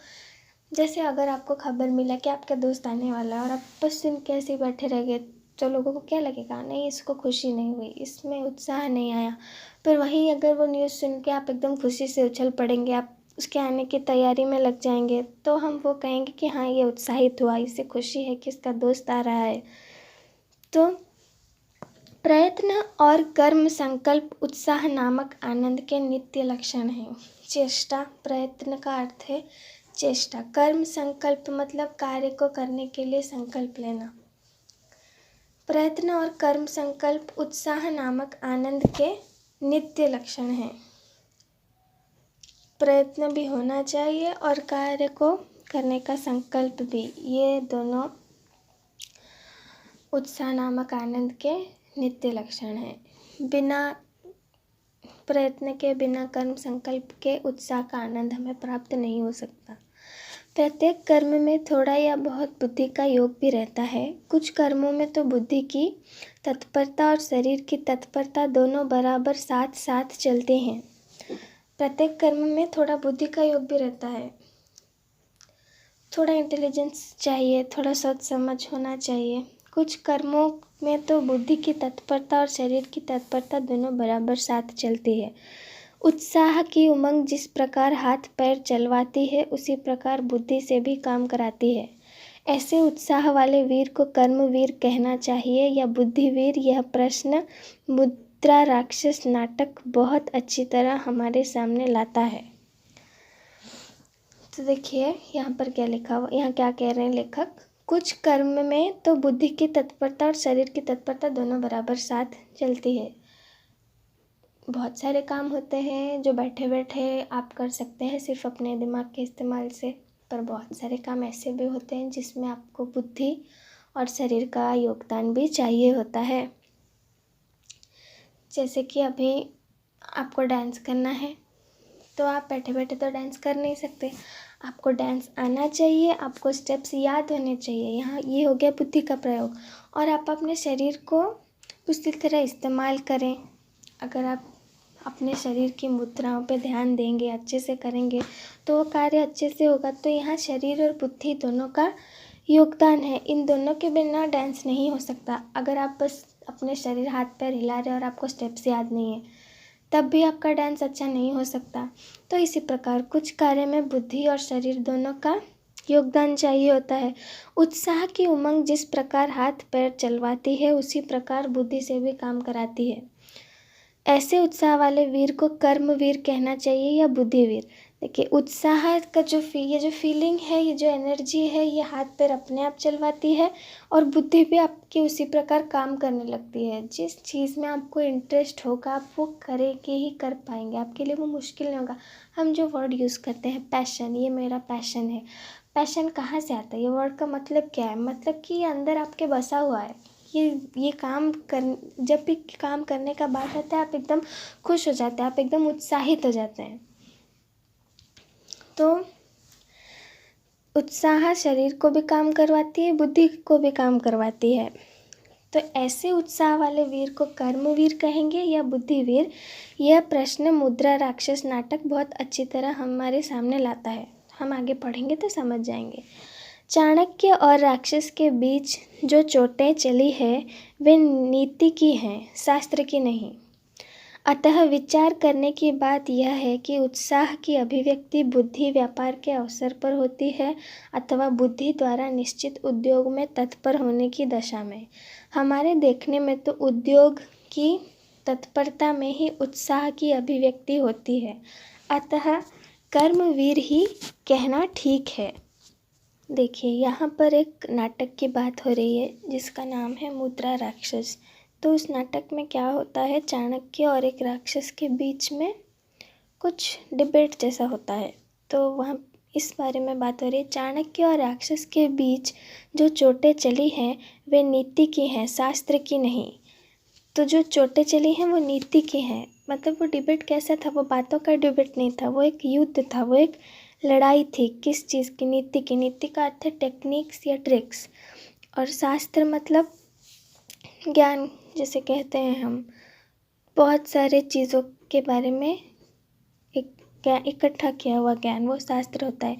जैसे अगर आपको खबर मिला कि आपका दोस्त आने वाला है और आप बस सुन के ऐसे ही बैठे रह गए, तो लोगों को क्या लगेगा, नहीं इसको खुशी नहीं हुई, इसमें उत्साह नहीं आया। पर वहीं अगर वो न्यूज़ सुन के आप एकदम खुशी से उछल पड़ेंगे, आप उसके आने की तैयारी में लग जाएंगे, तो हम वो कहेंगे कि हाँ ये उत्साहित हुआ, इसे खुशी है कि इसका दोस्त आ रहा है। तो प्रयत्न और कर्म संकल्प उत्साह नामक आनंद के नित्य लक्षण हैं। चेष्टा, प्रयत्न का अर्थ है चेष्टा। कर्म संकल्प मतलब कार्य को करने के लिए संकल्प लेना। प्रयत्न और कर्म संकल्प उत्साह नामक आनंद के नित्य लक्षण हैं। प्रयत्न भी होना चाहिए और कार्य को करने का संकल्प भी, ये दोनों उत्साह नामक आनंद के नित्य लक्षण हैं। बिना प्रयत्न के, बिना कर्म संकल्प के उत्साह का आनंद हमें प्राप्त नहीं हो सकता। प्रत्येक कर्म में थोड़ा या बहुत बुद्धि का योग भी रहता है। कुछ कर्मों में तो बुद्धि की तत्परता और शरीर की तत्परता दोनों बराबर साथ साथ चलते हैं। प्रत्येक कर्म में थोड़ा बुद्धि का योग भी रहता है, थोड़ा इंटेलिजेंस चाहिए, थोड़ा सोच समझ होना चाहिए। कुछ कर्मों में तो बुद्धि की तत्परता और शरीर की तत्परता दोनों बराबर साथ चलती है। उत्साह की उमंग जिस प्रकार हाथ पैर चलवाती है, उसी प्रकार बुद्धि से भी काम कराती है। ऐसे उत्साह वाले वीर को कर्मवीर कहना चाहिए या बुद्धिवीर? यह प्रश्न मुद्रा राक्षस नाटक बहुत अच्छी तरह हमारे सामने लाता है। तो देखिए यहाँ पर क्या लिखा हुआ, यहाँ क्या कह रहे हैं लेखक, कुछ कर्म में तो बुद्धि की तत्परता और शरीर की तत्परता दोनों बराबर साथ चलती है। बहुत सारे काम होते हैं जो बैठे बैठे आप कर सकते हैं सिर्फ अपने दिमाग के इस्तेमाल से, पर बहुत सारे काम ऐसे भी होते हैं जिसमें आपको बुद्धि और शरीर का योगदान भी चाहिए होता है। जैसे कि अभी आपको डांस करना है, तो आप बैठे बैठे तो डांस कर नहीं सकते, आपको डांस आना चाहिए, आपको स्टेप्स याद होने चाहिए। यहाँ ये हो गया बुद्धि का प्रयोग। और आप अपने शरीर को उसी तरह इस्तेमाल करें। अगर आप अपने शरीर की मुद्राओं पे ध्यान देंगे, अच्छे से करेंगे, तो वो कार्य अच्छे से होगा। तो यहाँ शरीर और बुद्धि दोनों का योगदान है। इन दोनों के बिना डांस नहीं हो सकता। अगर आप बस अपने शरीर हाथ पैर हिला रहे और आपको स्टेप्स याद नहीं है, तब भी आपका डांस अच्छा नहीं हो सकता। तो इसी प्रकार कुछ कार्य में बुद्धि और शरीर दोनों का योगदान चाहिए होता है। उत्साह की उमंग जिस प्रकार हाथ पैर चलवाती है, उसी प्रकार बुद्धि से भी काम कराती है। ऐसे उत्साह वाले वीर को कर्मवीर कहना चाहिए या बुद्धिवीर? देखिए, उत्साह का ये जो फीलिंग है, ये जो एनर्जी है, ये हाथ पैर अपने आप चलवाती है और बुद्धि भी आपकी उसी प्रकार काम करने लगती है। जिस चीज़ में आपको इंटरेस्ट होगा, आप वो करके ही कर पाएंगे, आपके लिए वो मुश्किल नहीं होगा। हम जो वर्ड यूज़ करते हैं पैशन, ये मेरा पैशन है, पैशन कहाँ से आता है? ये वर्ड का मतलब क्या है? मतलब कि ये अंदर आपके बसा हुआ है। ये काम जब भी काम करने का बात आता है, आप एकदम खुश हो जाते हैं, आप एकदम उत्साहित हो जाते हैं। तो उत्साह शरीर को भी काम करवाती है, बुद्धि को भी काम करवाती है। तो ऐसे उत्साह वाले वीर को कर्मवीर कहेंगे या बुद्धिवीर? यह प्रश्न मुद्रा राक्षस नाटक बहुत अच्छी तरह हमारे सामने लाता है। हम आगे पढ़ेंगे तो समझ जाएंगे। चाणक्य और राक्षस के बीच जो चोटें चली है, वे नीति की हैं, शास्त्र की नहीं। अतः विचार करने की बात यह है कि उत्साह की अभिव्यक्ति बुद्धि व्यापार के अवसर पर होती है अथवा बुद्धि द्वारा निश्चित उद्योग में तत्पर होने की दशा में। हमारे देखने में तो उद्योग की तत्परता में ही उत्साह की अभिव्यक्ति होती है। अतः कर्मवीर ही कहना ठीक है। देखिए, यहाँ पर एक नाटक की बात हो रही है जिसका नाम है मुद्रा राक्षस। तो उस नाटक में क्या होता है, चाणक्य और एक राक्षस के बीच में कुछ डिबेट जैसा होता है। तो वहाँ इस बारे में बात हो रही है, चाणक्य और राक्षस के बीच जो चोटें चली हैं वे नीति की हैं, शास्त्र की नहीं। तो जो चोटें चली हैं वो नीति की हैं। मतलब वो डिबेट कैसा था, वो बातों का डिबेट नहीं था, वो एक युद्ध था, वो एक लड़ाई थी। किस चीज़ की? नीति की। नीति का अर्थ है टेक्निक्स या ट्रिक्स, और शास्त्र मतलब ज्ञान जैसे कहते हैं हम। बहुत सारे चीज़ों के बारे में इकट्ठा किया हुआ ज्ञान, वो शास्त्र होता है।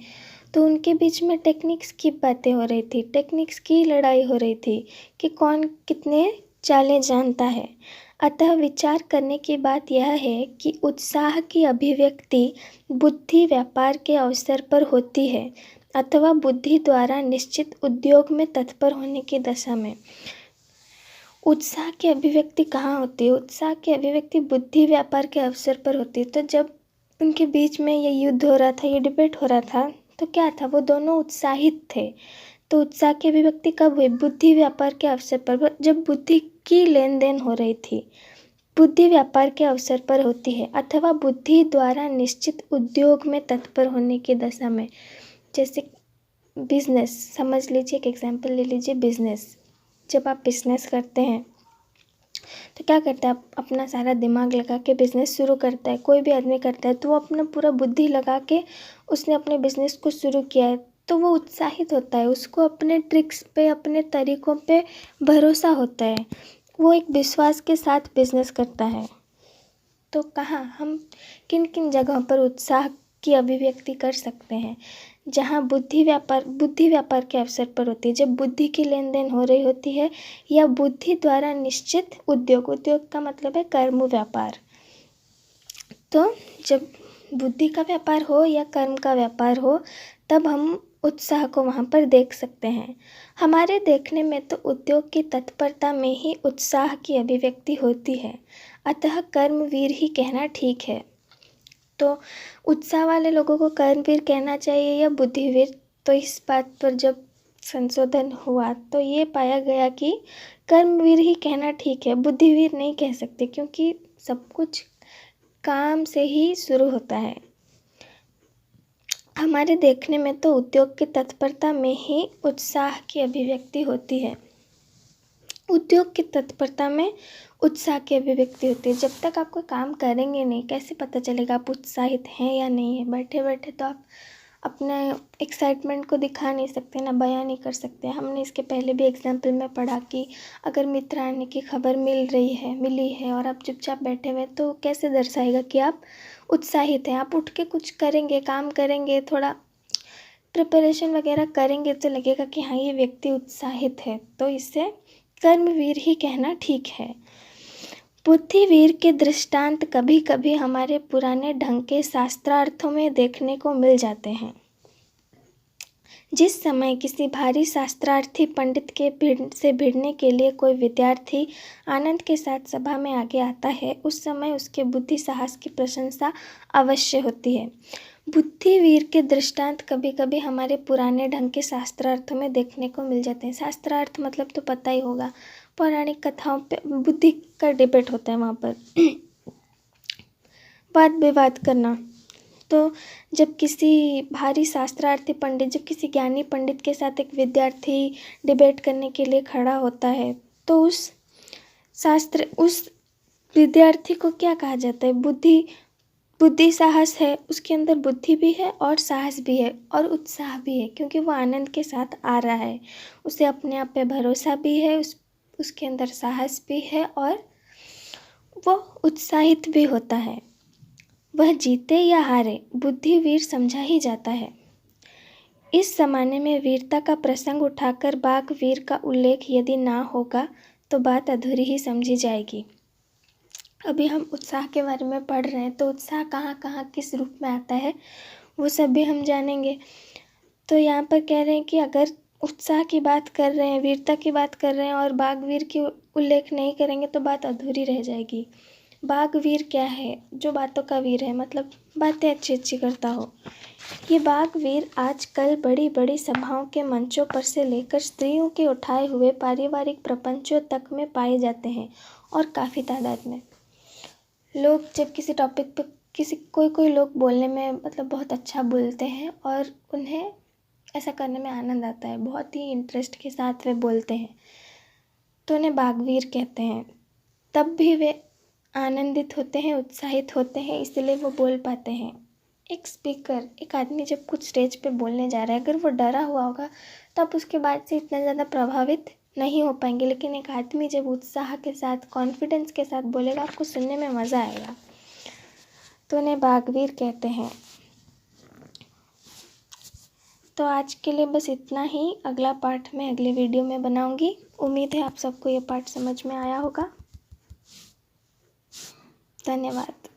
तो उनके बीच में टेक्निक्स की बातें हो रही थी, टेक्निक्स की लड़ाई हो रही थी कि कौन कितने चालें जानता है। अतः विचार करने की बात यह है कि उत्साह की अभिव्यक्ति बुद्धि व्यापार के अवसर पर होती है अथवा बुद्धि द्वारा निश्चित उद्योग में तत्पर होने की दशा में। उत्साह की अभिव्यक्ति कहाँ होती है? उत्साह की अभिव्यक्ति बुद्धि व्यापार के अवसर पर होती है। तो जब उनके बीच में ये युद्ध हो रहा था, ये डिबेट हो रहा था, तो क्या था, वो दोनों उत्साहित थे। तो उत्साह की अभिव्यक्ति कब हुई? बुद्धि व्यापार के अवसर पर, जब बुद्धि की लेन देन हो रही थी। बुद्धि व्यापार के अवसर पर होती है अथवा बुद्धि द्वारा निश्चित उद्योग में तत्पर होने की दशा में। जैसे बिजनेस समझ लीजिए, एक एग्जाम्पल ले लीजिए, बिजनेस। जब आप बिजनेस करते हैं तो क्या करता है, आप अपना सारा दिमाग लगा के बिज़नेस शुरू करता है। कोई भी आदमी करता है तो वो अपना पूरा बुद्धि लगा के उसने अपने बिज़नेस को शुरू किया है, तो वो उत्साहित होता है, उसको अपने ट्रिक्स पे, अपने तरीक़ों पे भरोसा होता है, वो एक विश्वास के साथ बिज़नेस करता है। तो कहाँ हम किन किन जगहों पर उत्साह की अभिव्यक्ति कर सकते हैं? जहाँ बुद्धि व्यापार के अवसर पर होती है, जब बुद्धि की लेन देन हो रही होती है, या बुद्धि द्वारा निश्चित उद्योग का मतलब है कर्म व्यापार। तो जब बुद्धि का व्यापार हो या कर्म का व्यापार हो, तब हम उत्साह को वहाँ पर देख सकते हैं। हमारे देखने में तो उद्योग की तत्परता में ही उत्साह की अभिव्यक्ति होती है, अतः कर्मवीर ही कहना ठीक है। तो उत्साह वाले लोगों को कर्मवीर कहना चाहिए या बुद्धिवीर? तो इस बात पर जब संशोधन हुआ तो ये पाया गया कि कर्मवीर ही कहना ठीक है, बुद्धिवीर नहीं कह सकते, क्योंकि सब कुछ काम से ही शुरू होता है। हमारे देखने में तो उद्योग की तत्परता में ही उत्साह की अभिव्यक्ति होती है। उद्योग की तत्परता में उत्साह की अभिव्यक्ति होती है। जब तक आप कोई काम करेंगे नहीं, कैसे पता चलेगा आप उत्साहित हैं या नहीं है? बैठे बैठे तो आप अपने एक्साइटमेंट को दिखा नहीं सकते ना, बयां नहीं कर सकते। हमने इसके पहले भी एग्जाम्पल में पढ़ा कि अगर मित्र आने की खबर मिली है और आप चुपचाप बैठे हुए, तो कैसे दर्शाएगा कि आप उत्साहित हैं? आप उठ के कुछ करेंगे, काम करेंगे, थोड़ा प्रिपरेशन वगैरह करेंगे तो लगेगा कि हाँ, ये व्यक्ति उत्साहित है। तो इससे कर्मवीर ही कहना ठीक है। बुद्धिवीर के दृष्टांत कभी कभी हमारे पुराने ढंग के शास्त्रार्थों में देखने को मिल जाते हैं। जिस समय किसी भारी शास्त्रार्थी पंडित के भीड़ से भिड़ने के लिए कोई विद्यार्थी आनंद के साथ सभा में आगे आता है, उस समय उसके बुद्धि साहस की प्रशंसा अवश्य होती है। बुद्धिवीर के दृष्टांत कभी कभी हमारे पुराने ढंग के शास्त्रार्थों में देखने को मिल जाते हैं। शास्त्रार्थ मतलब तो पता ही होगा, पौराणिक कथाओं पे बुद्धि का डिबेट होता है, वहाँ पर वाद विवाद करना। तो जब किसी भारी शास्त्रार्थी पंडित, जब किसी ज्ञानी पंडित के साथ एक विद्यार्थी डिबेट करने के लिए खड़ा होता है, तो उस विद्यार्थी को क्या कहा जाता है? बुद्धि साहस है, उसके अंदर बुद्धि भी है और साहस भी है और उत्साह भी है, क्योंकि वो आनंद के साथ आ रहा है, उसे अपने आप पे भरोसा भी है, उसके अंदर साहस भी है और वो उत्साहित भी होता है। वह जीते या हारे, बुद्धिवीर समझा ही जाता है। इस ज़माने में वीरता का प्रसंग उठाकर बाघवीर का उल्लेख यदि ना होगा तो बात अधूरी ही समझी जाएगी। अभी हम उत्साह के बारे में पढ़ रहे हैं, तो उत्साह कहाँ कहाँ किस रूप में आता है वो सब भी हम जानेंगे। तो यहाँ पर कह रहे हैं कि अगर उत्साह की बात कर रहे हैं, वीरता की बात कर रहे हैं और बाघवीर की उल्लेख नहीं करेंगे तो बात अधूरी रह जाएगी। बागवीर क्या है? जो बातों का वीर है, मतलब बातें अच्छी अच्छी करता हो। ये बागवीर आजकल बड़ी बड़ी सभाओं के मंचों पर से लेकर स्त्रियों के उठाए हुए पारिवारिक प्रपंचों तक में पाए जाते हैं, और काफ़ी तादाद में। लोग जब किसी टॉपिक पे कोई लोग बोलने में मतलब बहुत अच्छा बोलते हैं और उन्हें ऐसा करने में आनंद आता है, बहुत ही इंटरेस्ट के साथ वे बोलते हैं, तो उन्हें बागवीर कहते हैं। तब भी वे आनंदित होते हैं, उत्साहित होते हैं, इसलिए वो बोल पाते हैं। एक स्पीकर, एक आदमी जब कुछ स्टेज पे बोलने जा रहा है, अगर वो डरा हुआ होगा तो आप उसके बाद से इतना ज़्यादा प्रभावित नहीं हो पाएंगे, लेकिन एक आदमी जब उत्साह के साथ, कॉन्फिडेंस के साथ बोलेगा, आपको सुनने में मज़ा आएगा। तो उन्हें बागवीर कहते हैं। तो आज के लिए बस इतना ही। अगला पार्ट मैं अगले वीडियो में बनाऊंगी। उम्मीद है आप सबको ये पार्ट समझ में आया होगा। धन्यवाद।